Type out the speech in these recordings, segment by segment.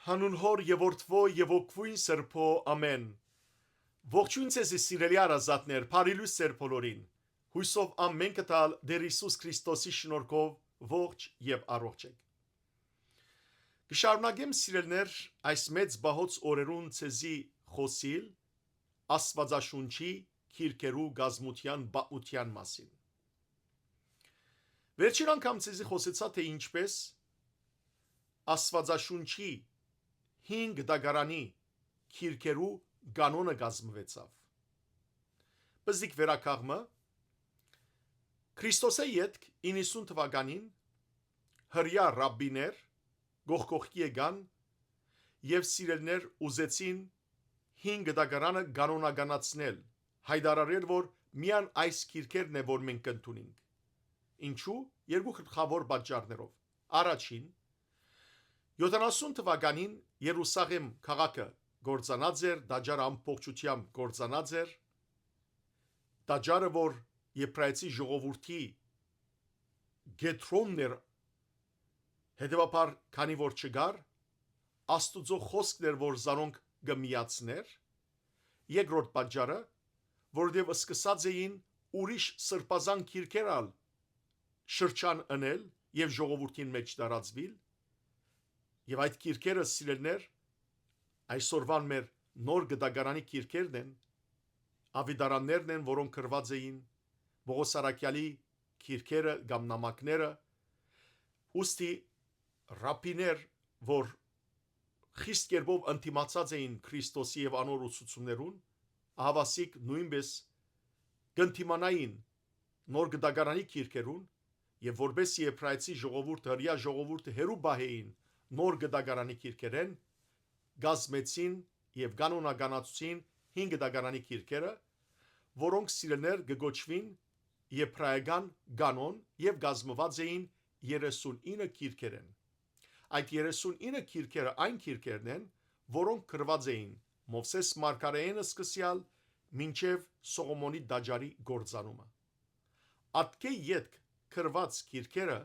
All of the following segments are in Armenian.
Հանուն հոր եւ որդվո եւ օգվույն սրբո ամեն։ Ողջույն ձեզ սիրելի արազատներ, բարիլույս ձեր բոլորին։ Հույսով ամեն կտալ Տեր Հիսուս Քրիստոսի շնորհքով ողջ եւ առողջ եք։ Կշարունակեմ սիրելներ այս մեծ բահոց օրերուն ցեզի խոսիլ Աստվածաշունչի քիրքերու գազմության բաղության մասին։ Վերջին անգամ ցեզի խոսեցա թե ինչպես Աստվածաշունչի 5 դագարանի քիրքերու կանոնը գազմվեցավ։ Բզիկ վերակաղմը Քրիստոսի յետք 90 թվականին հրյա ռաբբիներ գողկողքի եկան եւ սիրելներ ուզեցին 5 դագարանը կանոնականացնել, հայտարարել, որ միան այս քիրքերն է, որ մենք կընդունենք։ Ինչու? Երկու խորհրդավոր պատճառներով։ Առաջին 70 թվականին Երուսաղեմ քաղաքը գործանած էր, դաջարը ամբողջությամբ գործանած էր, դաջարը, որ Եբրայեցի ժողովրդի գետրոնն էր, հետևաբար քանի որ չգար, Աստուծո խոսքն էր, որ զանոնք գմիացներ, երկրորդ պատճառը, որովհետև սկսած էին ուրիշ սրբազան քիրքեր շրջան անել եւ ժողովրդին մեջ տարածվել, եւ այդ քիրքերը սիրելներ այսօրվան մեր նոր գդագարանի քիրքերն են, ավիդարաններն են, որոնք գրված էին Պողոս Արաքյալի քիրքերը կամ նամակները, ուստի ռաբբիներ, որ խիստ կերպով ընդդիմացած էին Քրիստոսի եւ անոր ուսուցումներուն, հավասիկ նույնպես կընդդիմանային նոր գդագարանի քիրքերուն եւ որպես Եբրայեցի ժողովուրդը, հրյա ժողովուրդը հերու բահեին նոր գդագարանի քիրքերեն գազմեցին եւ կանոնականացուցին 5 դագարանի քիրքերը, որոնք սիրելներ գոչվին եբրայական կանոն եւ գազմված էին 39 քիրքերեն։ Այդ 39 քիրքերը այն քիրքերն են, որոնք գրված էին Մովսես Մարգարեյանը սկսյալ մինչև Սողոմոնի դաջարի գործանումը։ Ատկե յետք գրված քիրքերը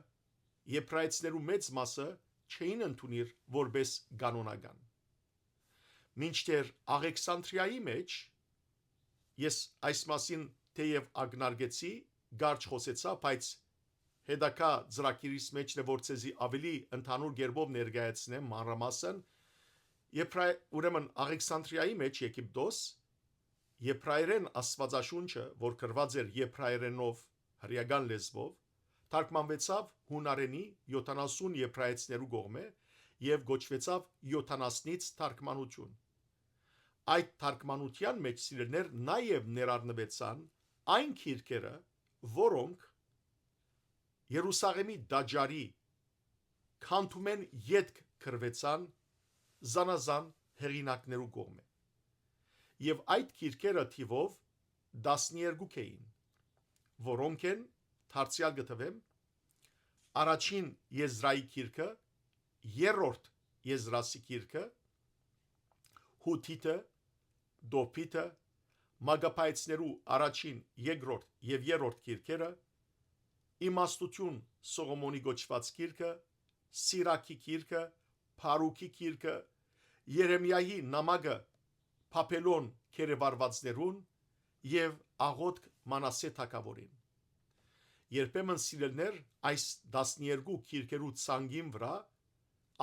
եբրայեցիներու մեծ մասը չէին ընդունիր որպես կանոնական։ Մինչդեռ Աղեքսանդրիայի մեջ ես այս մասին թեև ակնարկեցի, գարչ խոսեցա, բայց հետակա ծրագիրիս մեջն է որ ցեզի ավելի ընդհանուր գերբով ներկայացնեմ մանրամասն, ուրեմն Աղեքսանդրիայի մեջ Եգիպտոս եբրայերեն աստվածաշունչը, որ գրված էր եբրայերենով հրեական լեզվով, թարգմանվեցավ հունարենի 70 եբրայեցիներու կողմէ եւ գոչվեցավ 70-ից թարգմանություն։ Այդ թարգմանության մեջ սիրելներ նաև ներառնվեցան այն քիրքերը, որոնք Երուսաղեմի դաջարի քանթումեն յետք գրվեցան զանազան հեղինակներու կողմէ։ Եվ այդ քիրքերը թիվով 12 էին, որոնք են դարձյալ գտվեմ առաջին Եզրայի քիրքը, երրորդ Եզրասի քիրքը, Հութիտը, Դոփիտը, Մագապայեցներու առաջին, երկրորդ եւ երրորդ քիրքերը, Իմաստություն Սողոմոնի գոչված քիրքը, Սիրակի քիրքը, Փարուքի քիրքը, Երեմիայի նամակը Փափելոն քերեվարվածներուն եւ Աղոթք Մանասե թագավորին։ Երբեմն սիրելներ այս 12 քիրքերու ցանգին վրա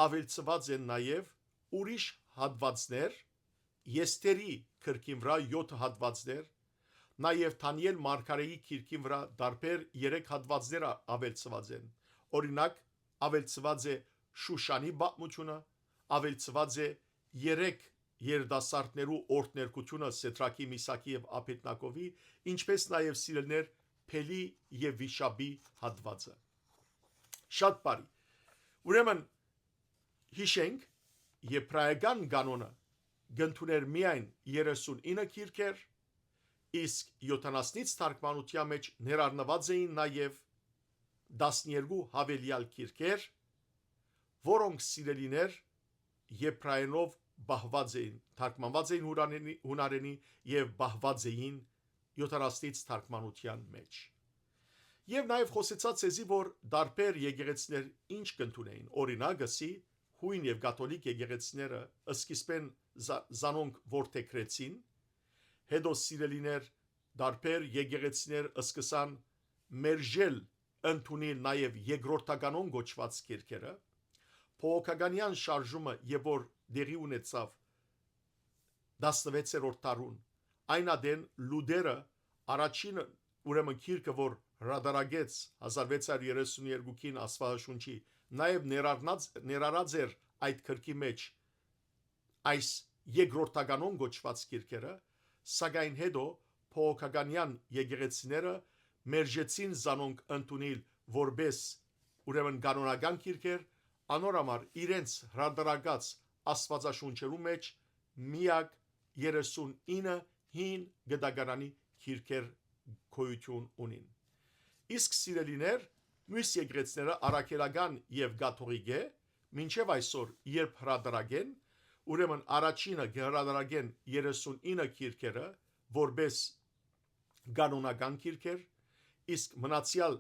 ավելցված են նաև ուրիշ հատվածներ, Եսթերի քրքին վրա 7 հատվածներ, նաև Դանիել Մարգարեի քիրքին վրա դարբեր 3 հատվածներ ավելցված են։ Օրինակ, ավելցված է Շուշանի պատմությունը, ավելցված է 3 երդասարտներու օրդներկությունը Սեդրակի, Միսակի եւ Աբեդնագովի, ինչպես նաև սիրելներ Փելի եւ Վիշաբի հատվածը։ Շատ բարի։ Ուրեմն հիշենք եբրայական կանոնը գտնուներ միայն 39 քիրքեր, իսկ 70-ից թարգմանության մեջ ներառնված էին նաև 12 հավելյալ քիրքեր, որոնք սիրելիներ եբրայերենով բահված էին, թարգմանված էին հունարենի եւ բահված էին 70-ից թարգմանության մեջ։ Եվ նաև խոսեցած էզի, որ դարբեր եկեղեցիներ ինչ կընդունեին, օրինակ ասի հույն եւ կաթոլիկ եկեղեցիները սկիզբեն զանոնք որթեքրեցին, հետո սիրելիներ դարբեր եկեղեցիներ սկսան մերժել ընդունել նաև երկրորդականոն գոչված կերկերը, փողոքականյան շարժումը եւ որ դեղի ունեցավ 16-րդ դարուն, այն ադեն Լուդերը առաջին ուրեմն քիրքը որ հրադարագեց 1632-ին Աստվածաշունչի նաև ներառած էր այդ քրքի մեջ այս երկրորդականոն գոչված կերկերը, սակայն հետո փողոքականյան եկեղեցիները մերժեցին զանոնք ընդունել որպես ուրեմն կանոնական քիրքեր, անորամար իրենց հրադարագած Աստվածաշունչերու մեջ միակ 39 հին գդագարանի քիրքեր գոյություն ունին։ Իսկ սիրելիներ, մյուս եկեղեցիները արաքելական եւ կաթողիկ է, մինչեւ այսօր երբ հրադարագեն, ուրեմն առաջինը հրադարագեն 39 քիրքերը որպես կանոնական քիրքեր, իսկ մնացյալ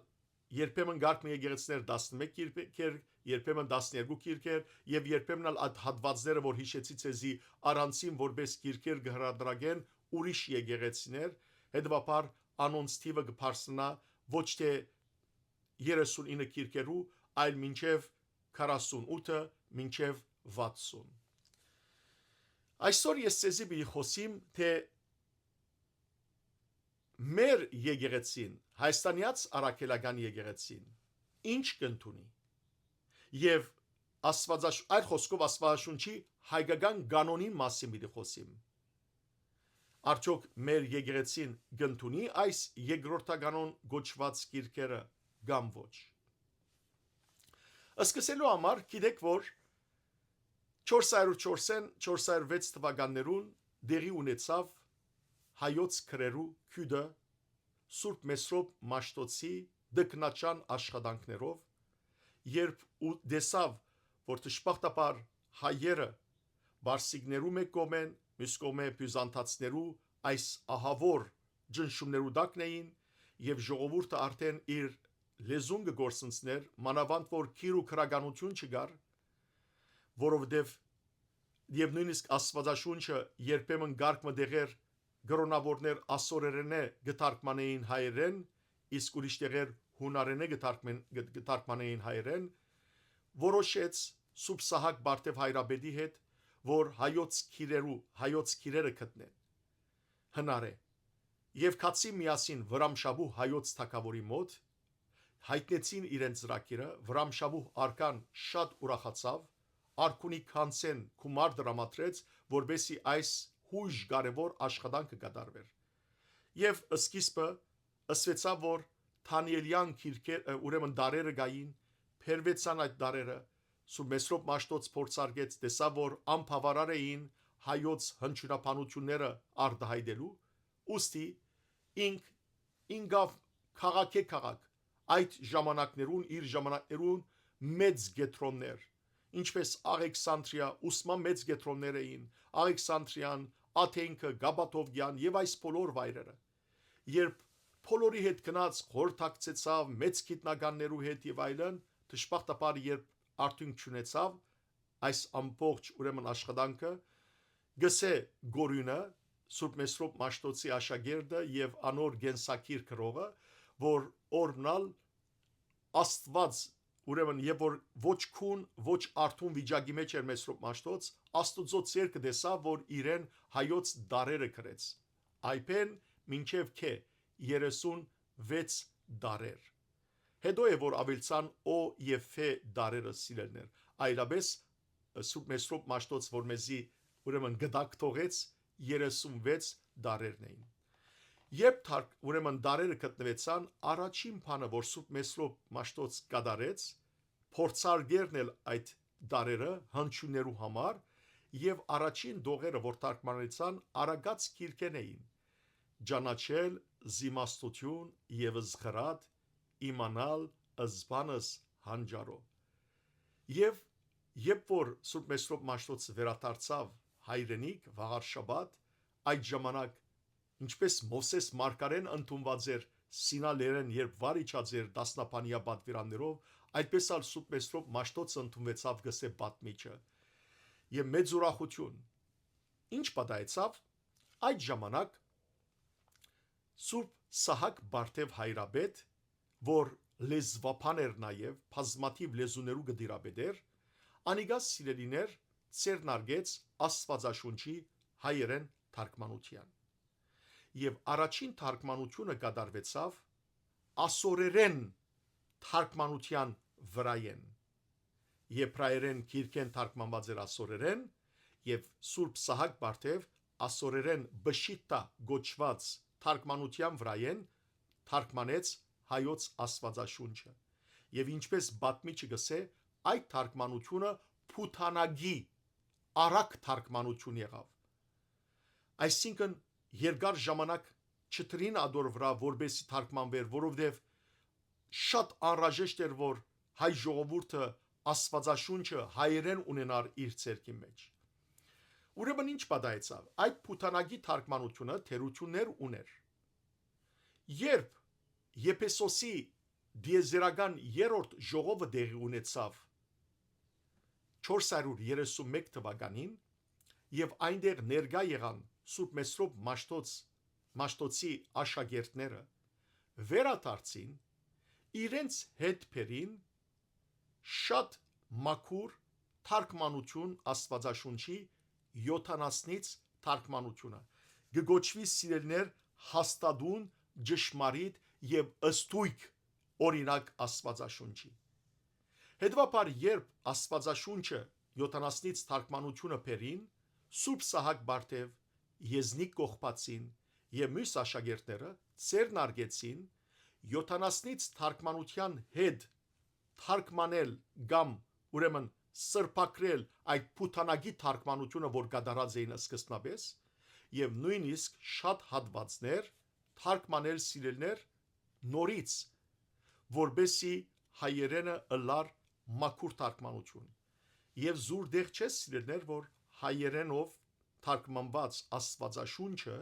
երբեմն գարկ մի եկեղեցիներ 11 քիրքեր, երբեմն 12 քիրքեր եւ երբեմն այդ հատվածները որ հիշեցի ցեզի առանցին որպես քիրքեր կհրադարագեն ուրիշ եկեղեցիներ, հետեւաբար անոնց թիվը կփարսնա ոչ թե 39 քիրքերու, այլ մինչև 48-ը, մինչև 60։ Այսօր ես ցեզի մի խոսիմ, թե մեր եկեղեցին, հայաստանյաց արաքելական եկեղեցին, ինչ կընդունի եւ այլ խոսքով Աստվածաշունչի հայկական կանոնին մասին մի խոսիմ։ Արդյոք մեր եկեղեցին կընդունի այս երկրորդականոն գոչված քիրքերը կամ ոչ։ Սկսելու համար գիտեք որ 404-406 թվականներուն դեղի ունեցավ հայոց քրերու քյուդը Սուրբ Մեսրոպ Մաշտոցի դկնաճան աշխատանքներով, երբ ու դեսավ, որ դժբախտաբար հայերը բարսիկներու մեկ կողմեն, մյուս կողմը բյուզանդացիներու այս ահավոր ջնշումներու տակն էին եւ ժողովուրդը արդեն իր լեզուն գործընծներ, մանավանդ որ քիր ու քրագանություն չկար, որովհետեւ եւ նույնիսկ Աստվածաշունչը երբեմն գարկ մտեղեր գրոնավորներ ասորերենե գտարկմանեին հայերեն, իսկ ուրիշ տեղեր հունարենե գտարկմանեին հայերեն, որոշեց Սուրբ Սահակ Բարտև Հայրաբեդի հետ, որ հայոց քիրերը գտնեն։ Հնար է։ Եվ կացի միասին Վրամշաբու հայոց թագավորի մոտ հայտնեցին իրենց ծրագիրը, Վրամշաբու արքան շատ ուրախացավ, արքունի քանցեն գումար դրամատրեց, որբեսի այս հույժ կարևոր աշխատանքը կատարվեր։ Եվ սկիզբը ըսվեցավ, որ Թանիելյան քիրքեր ուրեմն դարերը գային, փերվեցան այդ դարերը, Սուրբ Մեսրոպ Մաշտոց փորձարկեց, տեսավ, որ անբավարար էին հայոց հնչյունաբանությունները արտահայտելու, ուստի ինքավ քաղաք այդ ժամանակներուն իր ժամանակներուն մեծ գետրոններ, ինչպես Աղեքսանդրիա, ուսման մեծ գետրոններ էին, Աղեքսանդրիան, Աթենքը, Գաբաթովյան եւ այս բոլոր վայրերը։ Երբ բոլորի հետ գնաց խորհրդակցեցավ մեծ գիտնականներու հետ եւ այլն, դժբախտաբար երբ արդյունք չունեցավ այս ամբողջ ուրեմն աշխատանքը, գսե Գորյունը Սուրբ Մեսրոպ Մաշտոցի աշակերտը եւ անոր գենսակիր քրողը, որ օրնալ Աստված ուրեմն եւ որ ոչ քուն ոչ արթուն վիճակի մեջ էր Մեսրոպ Մաշտոց, Աստուծո ցերկը դեսավ, որ իրեն հայոց դարերը գրեց։ Այբեն մինչև քե 36 դարեր։ Հետո է որ ավելցան օ եւ ֆե դարերը սիրելներ, այլապես Սուրբ Մեսրոպ Մաշտոց որ մեզի ուրեմն գդակ թողեց 36 դարերն էին։ Երբ ուրեմն դարերը գտնվեցան, առաջին բանը որ Սուրբ Մեսրոպ Մաշտոց կատարեց, փորձարկերն էլ այդ դարերը հնչյուններու համար եւ առաջին դողերը որ թարգմանեցան արագած քիրքեն էին ճանաչել զիմաստություն եւ զղրատ իմանալ զբանս հանջարո եւ երբ որ Սուրբ Մեսրոպ Մաշտոցը վերադարձավ հայրենիք վաղար շաբաթ այդ ժամանակ ինչպես Մովսես Մարգարեն ընդունված էր Սինա լերեն երբ վարիչած էր դասնապանիա պատվիրաններով Այդպես ալ Սուրբ Մեսրոպ Մաշտոցը ընդունվեցավ գսե պատմիչը եւ մեծ ուրախություն։ Ինչ պատահեցավ այդ ժամանակ Սուրբ Սահակ Բարթև հայրաբեդ, որ լեզվապան էր նաև բազմաթիվ լեզուներու գդիրաբեդեր, անիգաս սիրելիներ ցերնարգեց Աստվածաշունչի հայերեն թարգմանության։ Եվ առաջին թարգմանությունը կատարվեցավ ասորերեն թարգմանության վրայեն։ Եբրայերեն գիրքեն թարգմանված էր ասորերեն եւ Սուրբ Սահակ Բարթև ասորերեն բշիտա գոչված թարգմանության վրայեն թարգմանեց հայոց Աստվածաշունչը։ Եվ ինչպես բատմիչը գսե, այդ թարգմանությունը փութանագի արագ թարգմանություն եղավ։ Այսինքն երկար ժամանակ չտրին ադոր վրա որբեսի թարգմանվեր, որովհետև շատ անհրաժեշտ էր, որ հայ ժողովուրդը Աստվածաշունչը հայերեն ունենար իր ցերքի մեջ։ Ուրեմն ինչ պատահեցավ։ Այդ փութանագի թարգմանությունը թերություններ ուներ։ Երբ Եփեսոսի դիեզերական երրորդ ժողովը դեղի ունեցավ 431 թվականին եւ այնտեղ ներկա եղան Սուրբ Մեսրոպ Մաշտոցի աշակերտները, վերադարձին իրենց հետ բերին շատ մաքուր թարգմանություն Աստվածաշունչի 70-նից թարգմանությունը գոչվի սիրելներ հաստատուն ճշմարիտ եւ ըստույք օրինակ Աստվածաշունչի։ Հետևաբար երբ Աստվածաշունչը 70-նից թարգմանությունը բերին, Սուրբ Սահակ Բարթև, Եզնիկ Կողբացին եւ մյուս աշակերտները ցերնարգեցին 70-նից թարգմանության հետ թարգմանել կամ ուրեմն սրբակրել այդ փութանագի թարգմանությունը, որ կատարած էին սկզբնապես, եւ նույնիսկ շատ հատվածներ թարգմանել սիրելներ նորից, որբեսի հայերենը ըլլար մաքուր թարգմանություն։ Եվ զուր դեղ չէ սիրելներ, որ հայերենով թարգմանված Աստվածաշունչը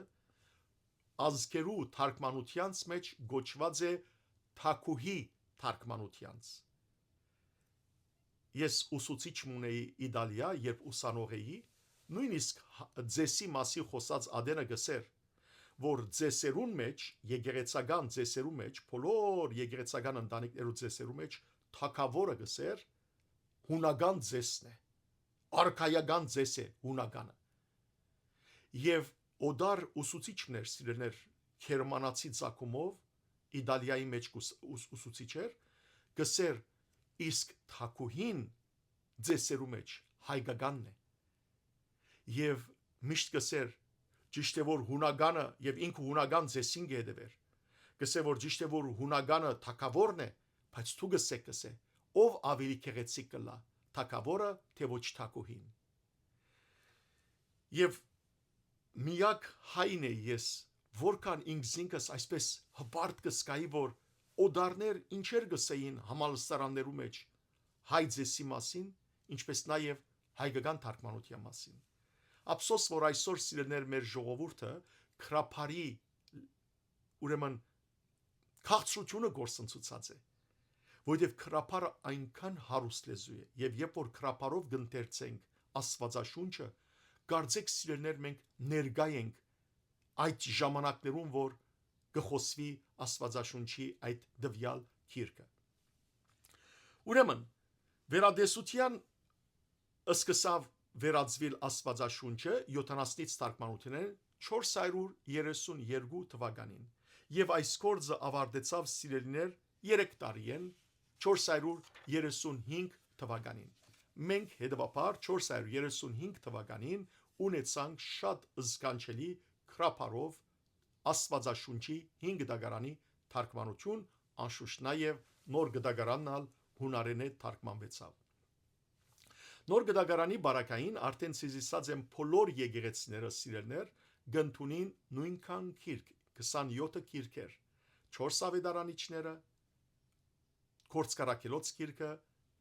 ազգերու թարգմանությանց մեջ գոչված է թակուհի թարգմանությանց։ Ես ուսուցիչ մունեի Իտալիա, երբ ուսանող էի, նույնիսկ ձեսի մասի խոսած ադենը գսեր, որ ձեսերուն մեջ, եկեղեցական ձեսերու մեջ, բոլոր եկեղեցական ընտանիքներու ձեսերու մեջ թակավորը գսեր հունական ձեսն է, արքայական ձես է հունականը։ Եվ օդար ուսուցիչներ սիրելներ գերմանացի ցակումով Իտալիայի մեջ ուսուցիչ էր, գսեր իսկ թակուհին ձեսերու մեջ հայկականն է։ Եվ միշտ գսեր ճիշտ է որ հունականը եւ ինքը հունական ձեսին գեդվեր։ Գսե որ ճիշտ է որ հունականը թակավորն է, բայց դու գսե ով ավելի քեղեցիկ կլա, թակավորը թե ոչ թակուհին։ Եվ միակ հայն է ես, որքան ինքս այսպես հպարտ կսկայի, որ օդարներ ինչեր գսեին համալսարաններու մեջ հայ ձեսի մասին, ինչպես նաև հայկական թարգմանության մասին։ Ափսոս որ այսօր սիրելներ մեր ժողովուրդը քրափարի ուրեմն քաղցրությունը գործընծուցած է, որովհետև քրափարը այնքան հարուստ լեզու է, եւ երբ որ քրափարով գընթերցենք Աստվածաշունչը, կարծեք սիրելներ մենք ներկա ենք այդ ժամանակներում, որ գխոսվի Աստվածաշունչի այդ դվյալ գիրքը։ Ուրեմն վերադեսության սկսավ վերածվել Աստվածաշունչը 70-նից թարգմանություններ 432 թվականին եւ այս գործը ավարտեցավ սիրելիներ 3 տարին 435 թվականին։ Մենք հետևաբար 435 թվականին ունեցանք շատ զգանչելի քրափարով Աստվածաշունչի 5 դագարանի թարգմանություն, անշուշտ նաև նոր գդագարանն հունարենե թարգմանվեցավ։ Նոր գդագարանի բարակային արդեն ցիզիսած են բոլոր եկեղեցիները սիրելներ գտնունին նույնքան գիրք 27 գիրքեր 4 ավետարանիչները Կորցկարակելոց գիրքը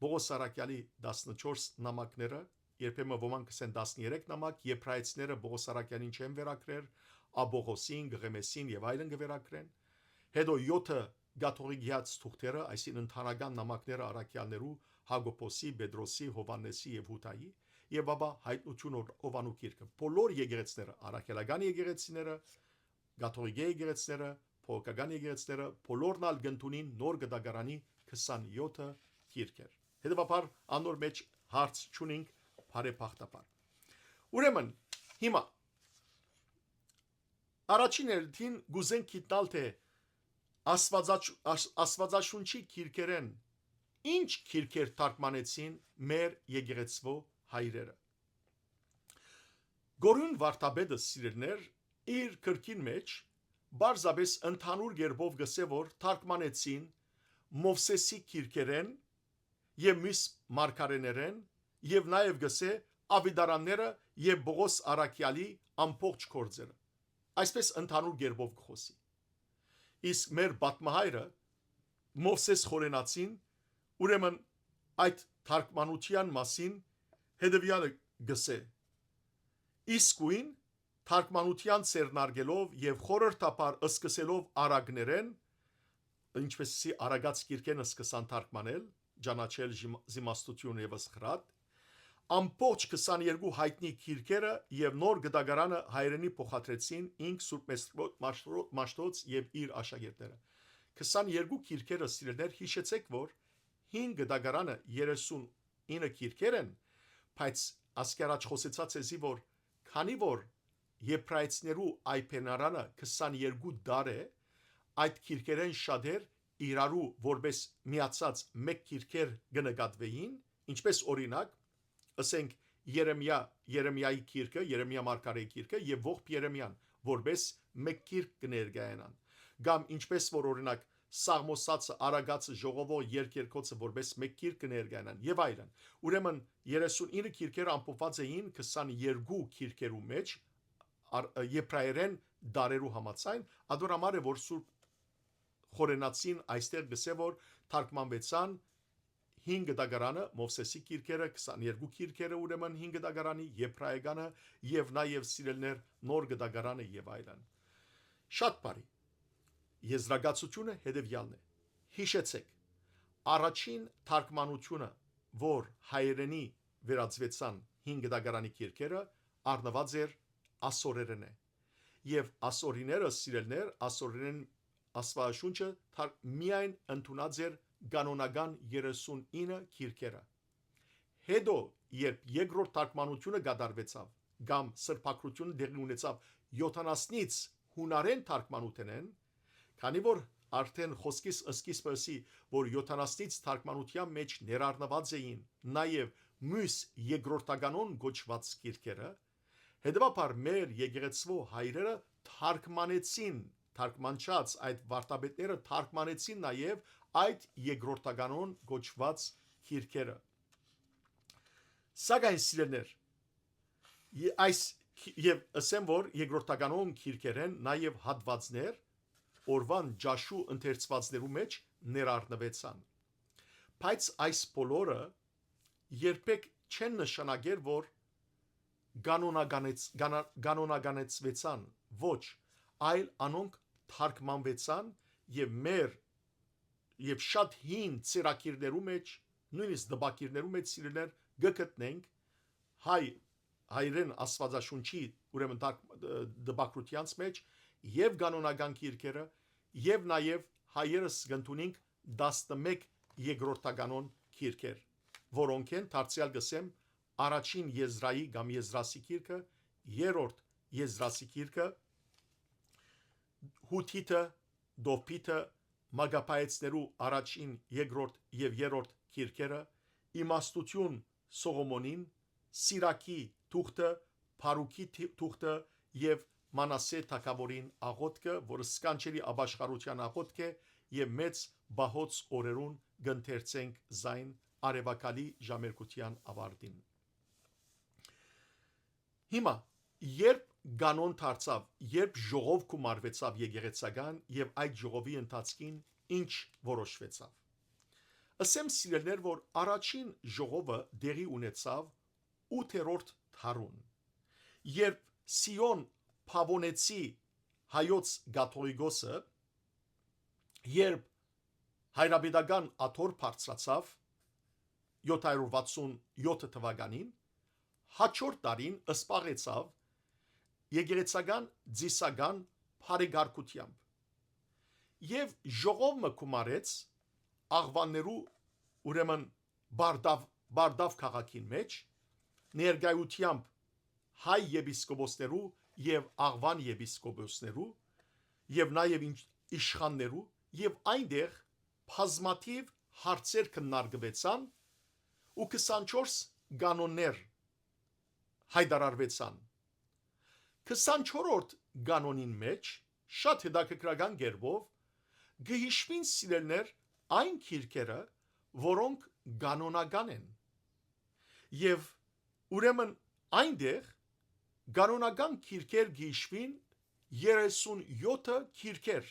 Բողոս Արաքյալի 14 նամակները երբեմն ոմանք կսեն 13 նամակ եբրայեցիները Բողոս Արաքյալին չեն վերակրել Աբողոսին, Գղեմեսին եւ այլն կվերակրեն։ Հետո 7 գաթողիկյաց թուղթերը, այսինքն ընդհանրական նամակները առաքյալներու Հակոբոսի, Պետրոսի, Հովաննեսի եւ Հուդայի եւ ապա հայտնություն Հովանու գիրքը։ Բոլոր եկեղեցիները, առաքելական եկեղեցիները, գաթողիկ եկեղեցիները, փողոքական եկեղեցիները, բոլորն ալ գտնունին նոր գդագարանի 27 գիրքեր։ Հետևաբար անոր մեջ հարց չունենք բարեփոխտապար։ Ուրեմն հիմա առաջին երթին գուզենք գիտնալ թե Աստվածաշունչի գիրքերեն ինչ գիրքեր թարգմանեցին մեր եկեղեցվո հայրերը։ Գորուն Վարդապետը սիրելներ իր քրքին մեջ բարձաբես ընդհանուր գերբով գսե որ թարգմանեցին Մովսեսի գիրքերեն եւ մյուս մարգարեներեն եւ նաեւ գսե ավիդարանները եւ Բողոս Արաքյալի ամբողջ գործերը այսպես ընդհանուր գերբով գխոսի իսկ մեր բատմահայրը Մովսես խորենացին ուրեմն այդ թարգմանության մասին հետևյալը գսե իսկույն թարգմանության ցերնարգելով եւ խորհրդապար սկսելով արագներեն ինչպեսի արագած գիրքենը սկսան թարգմանել ճանաչել զիմաստություն եւ սխրատ ամբողջ 22 հայտնի գիրքերը եւ նոր գդագարանը հայրենի փոխադրեցին ինք Սուրբ Մաշտոց եւ իր աշակերտները 22 գիրքերը սիրելներ հիշեցեք որ 5 գդագարանը 39 գիրքեր են բայց ասկերաչ խոսեցած էսի որ քանի որ եբրայեցիներու այփենարանը 22 դար է այդ գիրքերեն շատեր իրարու որպես միացած մեկ գիրքեր կնկատվեին ինչպես օրինակ ասենք Երեմիայի գիրքը Երեմիա մարգարեի գիրքը եւ ողջ Երեմիան որպես մեկ գիրք կներկայանան կամ ինչպես որ օրինակ Սաղմոսացը Արագացը Ժողովո երկերկոցը որպես մեկ գիրք կներկայանան եւ այլն ուրեմն 39 գիրքերը ամփոփված էին 22 գիրքերու մեջ եբրայերեն դարերու համաձայն ադորամար է որ Սուրբ խորենացին այստեղ գսե որ թարգմանվեցան 5 գդագարանը Մովսեսի գիրքերը 22 գիրքերը ուրեմն 5 գդագարանի եբրայեկանը եւ նաեւ սիրելներ նոր գդագարանը եւ այլն շատ բարի եզրակացությունը հետեւյալն է հիշեցեք առաջին թարգմանությունը որ հայերենի վերածվեցան 5 գդագարանի գիրքերը առնված էր ասորերեն է եւ ասորիները սիրելներ ասորերեն Աստվածաշունչը միայն ընդունած էր կանոնական 39 գիրքերը հետո երբ երկրորդ թարգմանությունը կատարվեցավ կամ սրբակրությունը դեղի ունեցավ 70-ից հունարեն թարգմանութենեն քանի որ արդեն խոսքիս սկիզբը որ 70-ից թարգմանության մեջ ներառնված էին նաև մյուս երկրորդականոն գոչված գիրքերը հետևաբար մեր եկեղեցվո հայրերը թարգմանեցին թարգմանչած այդ վարտաբետները թարգմանեցին նաև այդ երկրորդականոն գոչված գիրքերը սակայն սիրելներ այս եւ ասեմ որ երկրորդականոն գիրքերեն նաև հատվածներ օրվան ջաշու ընթերցվածներու մեջ ներառնվեցան բայց այս բոլորը երբեք չեն նշանակեր որ կանոնականեցվեցան ոչ այլ անոնք թարգմանվեցան եւ մեր եւ շատ հին ծերակիրներու մեջ նույնիսկ դպակիրներու մեջ սիրելներ գտնենք հայրեն աստվածաշունչի ուրեմն դպակրությանց մեջ եւ կանոնական գիրքերը եւ նաեւ հայերս գտնունենք 11 երկրորդականոն գիրքեր որոնք են դարձյալ գսեմ առաջին Եզրայի կամ Եզրասի գիրքը երրորդ Եզրասի գիրքը Հութիթը Դոփիթը Մագապայեցներու առաջին երկրորդ եւ երրորդ գիրքերը իմաստություն Սողոմոնին Սիրակի թուղթը Փարուքի թուղթը եւ Մանասե թագավորին աղոթքը որը սկանչելի աբաշխարության աղոթք է եւ մեծ բահոց օրերուն գընթերցենք զայն արևակալի ժամերկության ավարտին հիմա երբ կանոն դարձավ երբ ժողով կումարվեցավ եկեղեցական եւ այդ ժողովի ընթացքին ինչ որոշվեցավ ասեմ սիրելներ որ առաջին ժողովը դեղի ունեցավ 8-րդ դարուն երբ Սիոն Փավոնեցի հայոց գաթողիկոսը երբ հայրապետական աթոռ բարձրացավ 767 թվականին, հաջորդ տարին սպաղեցավ եկեղեցական ձիսական բարեգարկությամբ եւ ժողովը կումարեց աղվաններու ուրեմն բարդավ քաղաքին մեջ ներկայությամբ հայ եպիսկոպոսներու եւ աղվան եպիսկոպոսներու եւ նաեւ իշխաններու եւ այնտեղ բազմաթիվ հարցեր քննարկվեցան ու 24 կանոններ հայտարարվեցան 24-րդ կանոնին մեջ շատ հետաքրքրական կերպով գհիշվին սիրելներ այն քիրքերը որոնք կանոնական են եւ ուրեմն այնտեղ կանոնական քիրքեր գհիշվին 37 քիրքեր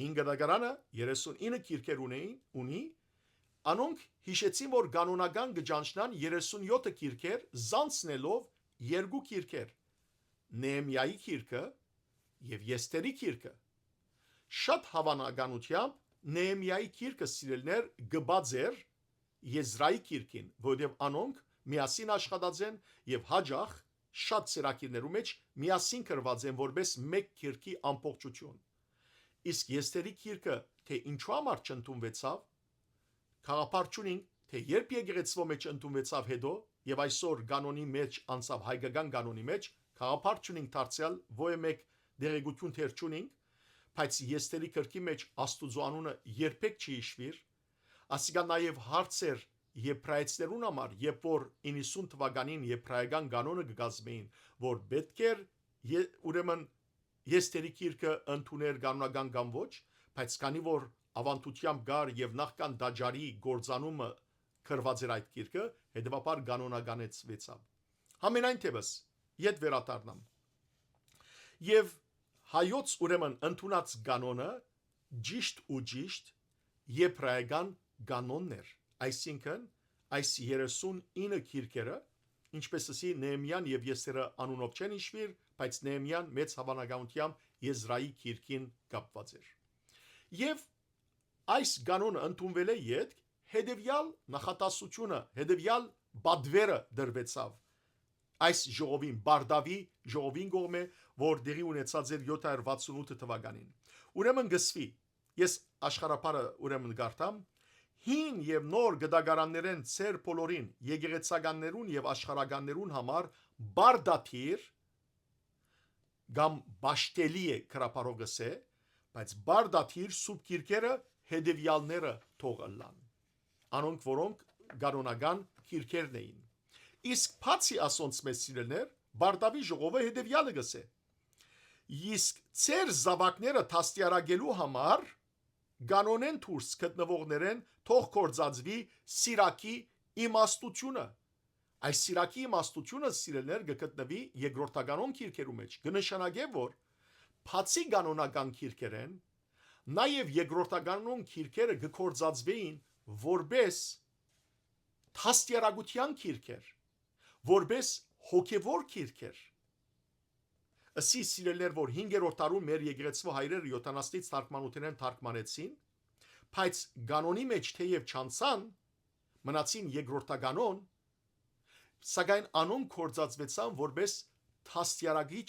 5 դագարանը 39 քիրքեր ունի անոնք հիշեցին որ կանոնական գճանչնան 37 քիրքեր զանցնելով երկու քիրքեր Նեեմիայի քիրքը եւ Եսթերի քիրքը շատ հավանականությամբ Նեեմիայի քիրքը սիրելներ գբաձեր Եզրայի քիրքին որովհետեւ անոնք միասին աշխատած են եւ հաջող շատ ծրագիրներու մեջ միասին կրված են որպես մեկ քիրքի ամբողջություն իսկ Եսթերի քիրքը թե ինչու համար չընդունվեցավ քաղաքապարչունին թե երբ եկեղեցվո մեջ ընդունվեցավ հետո եւ այսօր կանոնի մեջ անցավ հայկական կանոնի մեջ քաղաքապարչունին դարձյալ ոյ մեկ դերեկություն թերչունին բայց Եսթերի քրքի մեջ Աստուծո անունը երբեք չի հիշվիր ասիկա նաեւ հարցեր եբրայեցներուն համար երբ որ 90 թվականին եբրայական կանոնը կգազմեին որ պետք էր ուրեմն Եսթերի քիրքը ընդուներ կանոնական կամ ոչ բայց քանի որ ավանդությամբ գար եւ նախքան դաջարի գործանումը կրված էր այդ քիրքը հետեւաբար կանոնականեցվեցավ համենայն թևս իդ վերադառնամ եւ հայոց ուրեմն ընդունած կանոնը ճիշտ ու ճիշտ եբրայական կանոններ այսինքն այս 39 քիրքերը ինչպես ասի Նեեմիան եւ Եսթերը անունով չեն հիշվիր բայց Նեեմիան մեծ հավանականությամբ Եզրայի քիրքին կապված էր եւ այս կանոնը ընդունվել է յետ հետեւյալ նախատասությունը հետեւյալ բադվերը դրվեցավ այս ժողովին Բարդավի ժողովին կողմէ որ դերի ունեցած էր 768 թվականին ուրեմն գսվի ես աշխարհապարը ուրեմն գարտամ հին եւ նոր գդագարաններեն ծեր բոլորին եկեղեցականներուն եւ աշխարհականներուն համար բարդաթիր գամ բաշտելի է քրապարողս է բայց բարդաթիր սուբ քիրքերը հետեւյալները թողալան անոնք որոնք կանոնական քիրքերն էին իսկ բացի ասոնց մեծ սիրելներ Բարդավի ժողովը հետեւյալը գսե իսկ ծեր զավակները թաստիարակելու համար կանոնեն դուրս գտնվողներեն թող կործածվի սիրակի իմաստությունը այս սիրակի իմաստությունը սիրելներ գտնվի երկրորդականոն քիրքերու մեջ կնշանակե որ բացի կանոնական քիրքերեն նաև երկրորդականոն քիրքերը կործածվեին որպես թաստիարակության քիրքեր որպես հոգևոր քիրքեր ասի սիրելներ որ 5-րդ տարում մեր եկեղեցու հայրերը 70-ից թարգմանութենեն թարգմանեցին բայց կանոնի մեջ թեև չանցան մնացին երկրորդականոն սակայն անոն կործածվեցան որպես թաստիարակիչ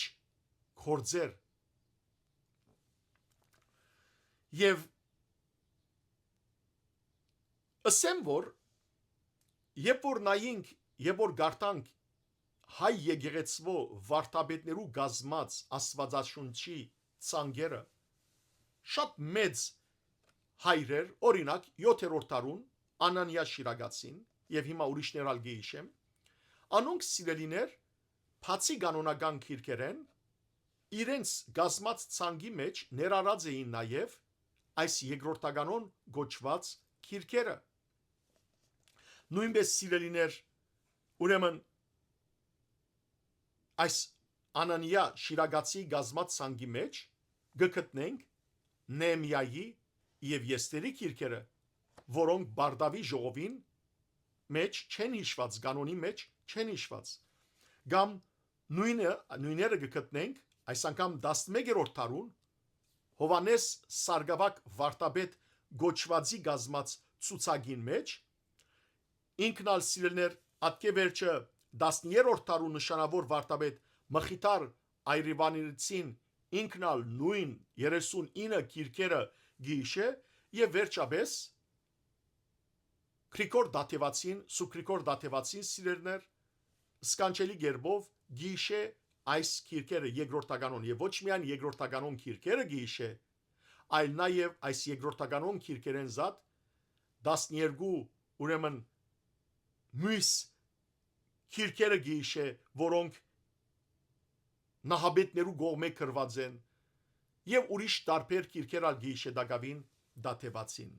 կործեր եւ ասեմ որ երբ որ նայինք երբ որ գարտանք հայ եկեղեցվո վարդապետներու գազմած աստվածաշունչի ցանկերը շատ մեծ հայրեր օրինակ 7-րդ տարուն Անանիա Շիրագացին եւ հիմա ուրիշներ ալ գեիշեմ անոնք սիրելիներ բացի կանոնական քիրքերեն իրենց գազմած ցանկի մեջ ներառած էին նաեւ այս երկրորդականոն գոչված քիրքերը նույնպես սիրելիներ ուրեմն այս Անանիա Շիրագացի գազմած ցանկի մեջ գտնենք Նեեմիայի եւ Եսթերի քիրքերը որոնք Բարդավի ժողովին մեջ չեն հիշված կանոնի մեջ չեն հիշված գամ նույները գտնենք այս անգամ 11-րդ տարուն Հովանես Սարգսակ վարդապետ գոչվածի գազմած ցուցակին մեջ ինքնալ սիրելներ ատկե վերջը 10-րդ տարու նշանավոր վարտաբեդ Մխիթար Այրիվանիցին ինքնալ նույն 39 քիրքերը գիշե եւ վերջապես Գրիգոր Դատևացին սիրելներ սկանչելի գերբով գիշե այս քիրքերը երկրորդականոն եւ ոչ միայն երկրորդականոն քիրքերը գիշե այլ նաեւ այս երկրորդականոն քիրքերեն զատ 12 ուրեմն մյուս քիրքերը գիշե որոնք նահաբետներու գողմե կրված են եւ ուրիշ տարբեր քիրքեր ալ գիշե դակավին Դատևացին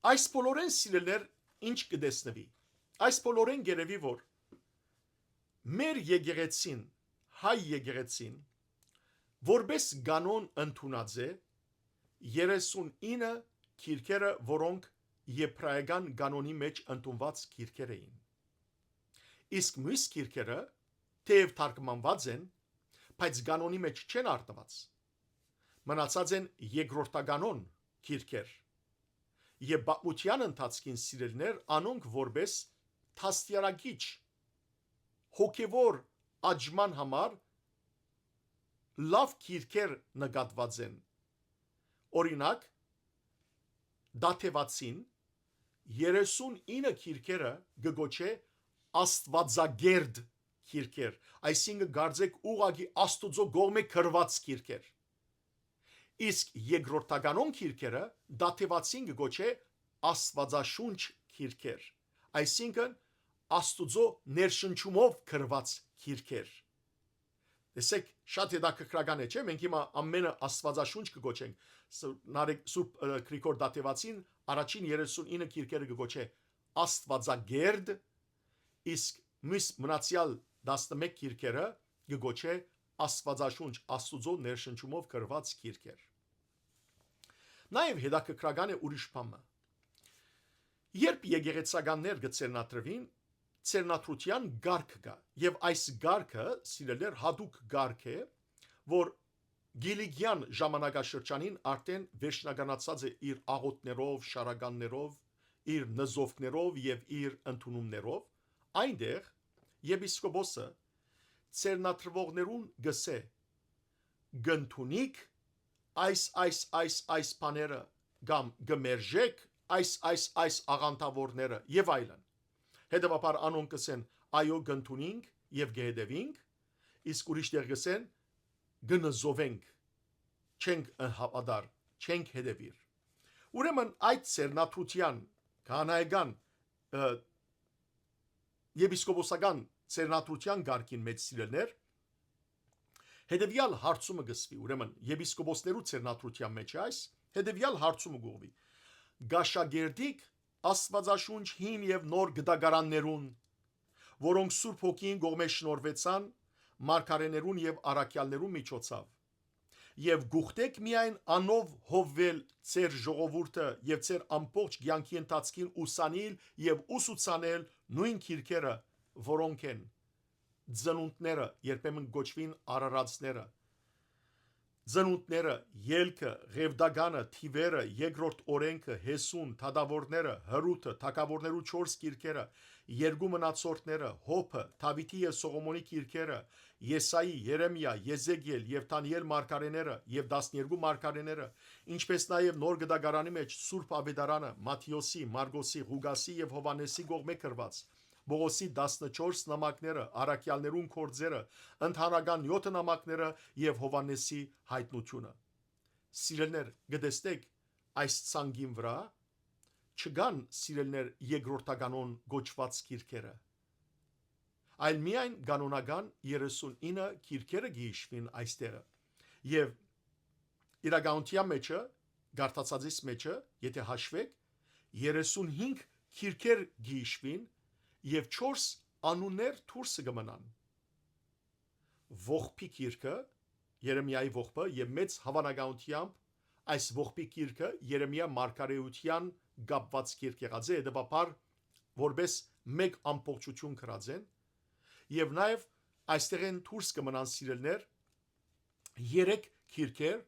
Այս բոլորեն սիրելներ ինչ կդեսնվի այս բոլորեն գերեւի որ մեր եկեղեցին հայ եկեղեցին որբես կանոն ընդունած է 39 քիրքերը որոնք եբրայական կանոնի մեջ ընդունված քիրքեր էին իսկ մյուս քիրքերը թեև թարգմանված են բայց կանոնի մեջ չեն արտված մնացած են երկրորդականոն քիրքեր եւ բապության ընթացքին սիրելներ անոնք որբես թաստիարակիչ հոգևոր աճման համար լավ քիրքեր նկատված են օրինակ Դատևացին 39 քիրքերը գոչե աստվածագերդ քիրքեր այսինքն գարձեք ուղագի աստուծո գողմե քրված քիրքեր իսկ երկրորդականոն քիրքերը Դատևացին գոչե աստվածաշունչ քիրքեր այսինքն աստուծո ներշնչումով քրված քիրքեր տեսեք շատ հետաքրքրական է չէ մենք հիմա ամենը աստվածաշունչ կգոչենք Սուրբ Գրիգոր Դատևացին առաջին 39 քիրքերը կգոչե աստվածագերդ իսկ մյուս մնացյալ 11 քիրքերը կգոչե աստվածաշունչ աստուծո ներշնչումով կրված քիրքեր Նաև հետաքրքրական է ուրիշ բանը երբ եկեղեցականներ գցերնատրվին ցերնատրության գարկ կա եւ այս գարկը սիրելեր հadouk գարկ է որ Գիլիգյան ժամանակաշրջանին արդեն վերջնականացած է իր աղոթներով, շարականներով, իր նզովքներով եւ իր ընդունումներով, այնտեղ եպիսկոպոսը ցերնատրվողներուն գսե գնթունիկ այս բաները կամ գմերժեք այս աղանտավորները եւ այլն հետեւաբար անոնք կսեն այո գնթունինք եւ գեհդեվինք իսկ ուրիշ դեր գսեն գնզովենք չենք հավատար չենք հետևիր ուրեմն այդ ցերնատրության կանայական եպիսկոպոսական ցերնատրության գարկին մեջ սիրելներ հետևյալ հարցումը գսվի ուրեմն եպիսկոպոսներու ցերնատրության մեջ այս հետևյալ հարցումը գողվի գաշագերդիկ աստվածաշունչ հին եւ նոր գդագարաններուն որոնք Սուրբ Հոգին գողմե շնորհվեցան մարգարեներուն եւ առաքյալներուն միջոցով եւ գուխտեք միայն անով հովվել ծեր ժողովուրդը եւ ծեր ամբողջ կյանքի ընթացքին ուսանիլ եւ ուսուցանել նույն քիրքերը որոնք են ծնունդները երբեմն գոչվին արարածները ծնունդները ելքը ղևդագանը թիվերը երկրորդ օրենքը հեսուն թադավորները հրութը թագավորներու 4 քիրքերը երկու մնացորդները հոփը Դավիթի եւ Սողոմոնի քիրքերը Եսայի Երեմիա Եզեկիել եւ Դանիել մարգարեները եւ 12 մարգարեները ինչպես նաեւ նոր գդագարանի մեջ Սուրբ Ավետարանը Մատթեոսի Մարգոսի Ղուգասի եւ Հովանեսի կողմէ կրված Բողոսի 14 նամակները, առաքյալներուն կորձերը, ընդհանրական 7 նամակները եւ Հովանեսի հայտնությունը։ Սիրելներ, գտեստեք այս ցանգին վրա չգան սիրելներ երկրորդականոն գոչված քիրքերը։ Այլ միայն կանոնական 39 քիրքերը գիշվին այստեղը։ Եվ իրականության մեջը, գարտացածից մեջը, եթե հաշվեք, 35 քիրքեր գիշվին Եվ 4 անուններ դուրս կմնան։ Ողբի քիրքը, Երեմիայի ողբը եւ մեծ հավանականությամբ այս ողբի քիրքը Երեմիա մարգարեության գապված քիրք եղած է, դեպաբար որբես մեկ ամբողջություն կրած են եւ նաեւ այստեղեն դուրս կմնան սիրելներ 3 քիրքեր՝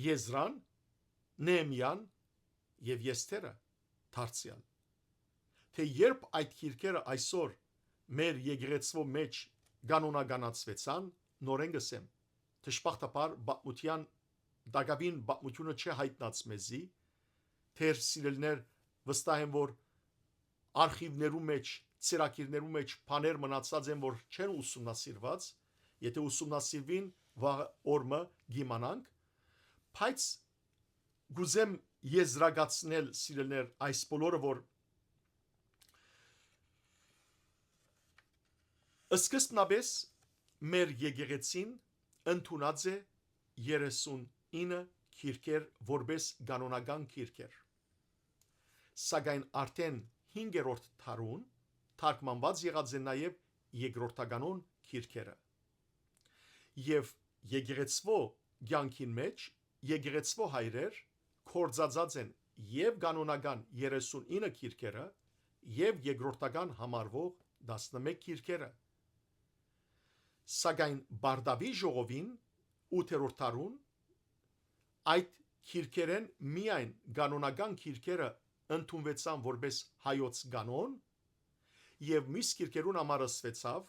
Եզրան, Նեեմիան եւ Եսթերը դարձյալ։ Թե երբ այդ քիրքերը այսօր մեր եկեղեցու մեջ կանոնականացվեցան, նորեն գսեմ, դժբախտաբար բացմության դակավին բացմությունը չհայտնած մեզի, թեր սիրելներ վստահ եմ, որ արխիվներու մեջ, ծրագիրներու մեջ բաներ մնացած են, որ չեն ուսումնասիրված, եթե ուսումնասիրվին վաղ օրը գիմանանք, բայց գուզեմ եզրակացնել սիրելներ այս բոլորը, որ սկզբնապես մեր եկեղեցին ընդունած է 39 քիրքեր որպես կանոնական քիրքեր, սակայն արդեն 5-րդ դարուն թարգմանված եղած են նաև երկրորդականոն քիրքերը եւ եկեղեցվո կյանքին մեջ եկեղեցվո հայրեր կորցածած են եւ կանոնական 39 քիրքերը եւ երկրորդական համարվող 11 քիրքերը, սակայն Բարդավի ժողովին 8-րդ դարուն այդ քիրքերեն միայն կանոնական քիրքերը ընդունվեցան որպես հայոց կանոն եւ մյուս քիրքերուն համար ասվեցավ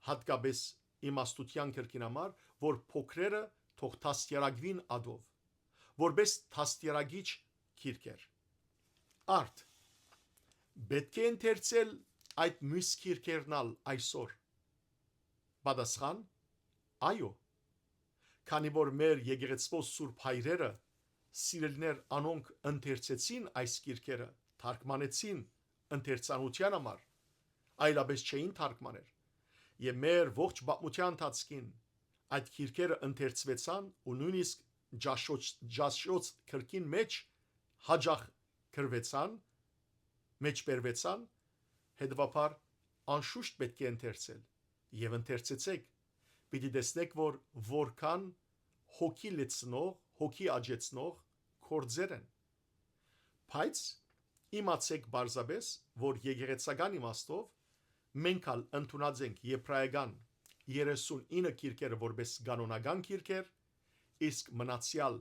հատկապես իմաստության քրկին համար, որ փոքրերը թող դաստիարակվին ադով որպես դաստիարակիչ քիրքեր։ Արդ պետք է ընթերցել այդ մյուս քիրքերն այսօր։ Պատասխան՝ այո, քանի որ մեր եկեղեցվո սուրբ հայրերը սիրելիներ անոնք ընթերցեցին այս քիրքերը, թարգմանեցին ընթերցանության համար, այլապես չէին թարգմաներ։ Եվ մեր ողջ պատմության ընթացքին այդ քիրքերը ընթերցվեցան ու նույնիսկ ջաշոց քրկին մեջ հաջող գրվեցան, մեջբերվեցան, հետևաբար անշուշտ պետք է ընթերցել եւ ընթերցեցեք, պիտի տեսնեք, որ որքան հոգի լցնող, հոգի աճեցնող կորձեր են։ Բայց իմացեք բարձաբես, որ եկեղեցական իմաստով մենք ալ ընդունած ենք եբրայական 39 քիրքերը որպես կանոնական քիրքեր, իսկ մնացյալ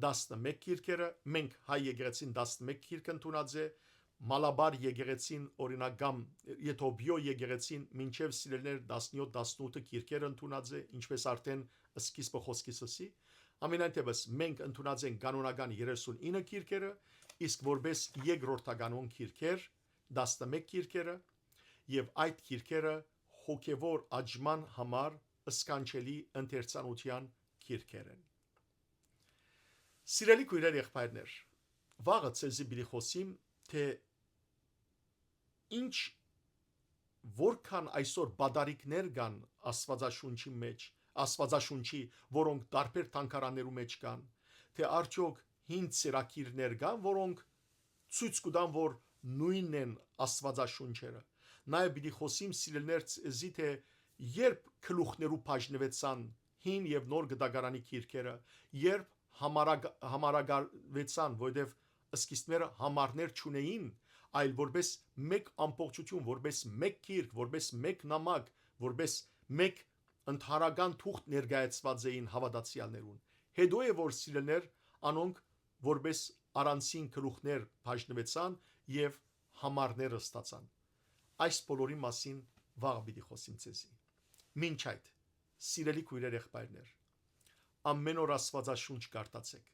11 քիրքերը մենք հայ եկեղեցին 11 քիրք ընդունած է, Մալաբար եկեղեցին օրինական Եթովպիո եկեղեցին մինչև սիրելներ 17-18 քիրքեր ընդունած է, ինչպես արդեն սկիզբը խոսքիս ասի, ամենայնտեղս մենք ընդունած ենք կանոնական 39 քիրքերը, իսկ որպես երկրորդականոն քիրքեր 11 քիրքերը եւ այդ քիրքերը հոգեվոր աճման համար սքանչելի ընթերցանության քիրքեր են։ Սիրելի քույրեր եղբայրներ, վաղը ցեզի պիտի խոսիմ, թե ինչ որքան այսօր բադարիկներ կան Աստվածաշունչի մեջ, Աստվածաշունչի, որոնք տարբեր թանգարաններու մեջ կան, թե արդյոք հին ծրագիրներ կան, որոնք ցույց կտան, որ նույնն են Աստվածաշունչերը։ Նաև պիտի խոսիմ սիրելներ զի թե երբ գլուխներու բաժնվեցան հին եւ նոր գդագարանի քիրքերը, երբ համարագարվեցան, որովհետեւ սկիզբները համարներ չունեին, այլ որպես մեկ ամբողջություն, որպես մեկ քիրք, որպես մեկ նամակ, որպես մեկ ընդհանրական թուղթ ներկայացված էին հավատացյալներուն։ Հետո է որ սիրելներ անոնք որպես առանցին գլուխներ բաժնվեցան եւ համարները ստացան։ Այս բոլորի մասին վաղ պիտի խոսիմ ցեզի։ Մինչ այդ, սիրելի քույրեր եղբայրներ, ամեն օր Աստվածաշունչ կարտացեք։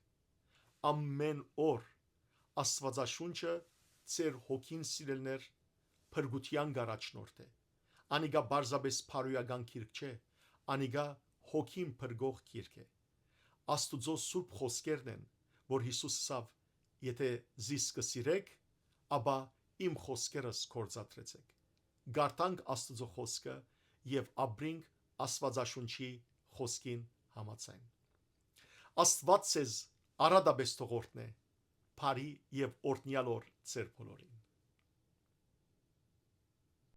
Ամեն օր Աստվածաշունչը ծեր հոգին սիրելներ փրկության գարաչնորդ է։ Անիգա բարձաբես փարոյական քիրք չէ, անիգա հոգին փրկող քիրք է։ Աստուծո սուրբ խոսքերն են, որ Հիսուս ասավ. եթե զիս կսիրեք, ապա իմ խոսքերս կործատրեցեք։ Գարտանք Աստուծո խոսքը եւ ապրենք Աստվածաշունչի խոսքին համաձայն։ Աստված ցեզ արադաբես թողորտնե, բարի եւ օրհնյալ օր ձեր բոլորին։